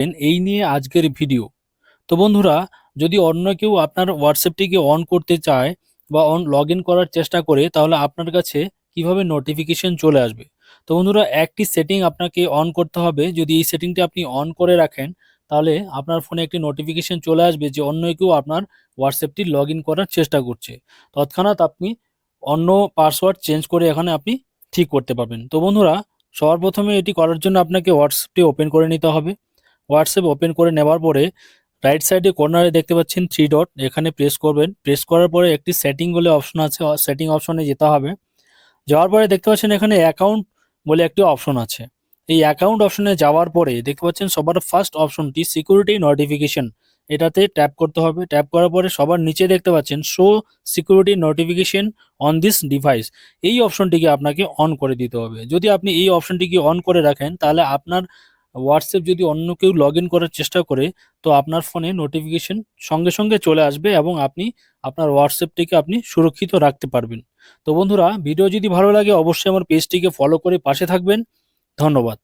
এই নিয়ে আজকের ভিডিও। তো বন্ধুরা, যদি অন্য কেউ আপনার হোয়াটসঅ্যাপটিকে অন করতে চায় বা লগ ইন করার চেষ্টা করে, তাহলে আপনার কাছে কিভাবে নোটিফিকেশন চলে আসবে। তো বন্ধুরা, একটি সেটিং আপনাকে অন করতে হবে। যদি এই সেটিংটি আপনি অন করে রাখেন, তাহলে আপনার ফোনে একটি নোটিফিকেশন চলে আসবে যে অন্য কেউ আপনার হোয়াটসঅ্যাপটি লগ ইন করার চেষ্টা করছে। তৎক্ষণাৎ আপনি অন্য পাসওয়ার্ড চেঞ্জ করে এখানে আপনি ঠিক করতে পারবেন। তো বন্ধুরা, সবার প্রথমে এটি করার জন্য আপনাকে হোয়াটসঅ্যাপটি ওপেন করে নিতে হবে। হোয়াটসঅ্যাপ ওপেন করে নেওয়ার পরে রাইট সাইডে কর্নারে দেখতে পাচ্ছেন থ্রি ডট, এখানে প্রেস করবেন। প্রেস করার পরে একটি সেটিং বলে অপশন আছে, সেটিং অপশনে যেতে হবে। যাওয়ার পরে দেখতে পাচ্ছেন এখানে অ্যাকাউন্ট বলে একটি অপশন আছে। এই অ্যাকাউন্ট অপশনে যাওয়ার পরে দেখতে পাচ্ছেন সবার ফার্স্ট অপশনটি সিকিউরিটি নোটিফিকেশন, এটাতে ট্যাপ করতে হবে। ট্যাপ করার পরে সবার নিচে দেখতে পাচ্ছেন show security notification on this device, এই অপশনটিকে আপনাকে অন করে দিতে হবে। যদি আপনি এই অপশনটিকে অন করে রাখেন, তাহলে আপনার হোয়াটসঅ্যাপ যদি অন্য কেউ লগ ইন করার চেষ্টা করে, তো আপনার ফোনে নোটিফিকেশন সঙ্গে সঙ্গে চলে আসবে এবং আপনি আপনার হোয়াটসঅ্যাপটিকে আপনি সুরক্ষিত রাখতে পারবেন। তো বন্ধুরা, ভিডিও যদি ভালো লাগে অবশ্যই আমার পেজটিকে ফলো করে পাশে থাকবেন। ধন্যবাদ।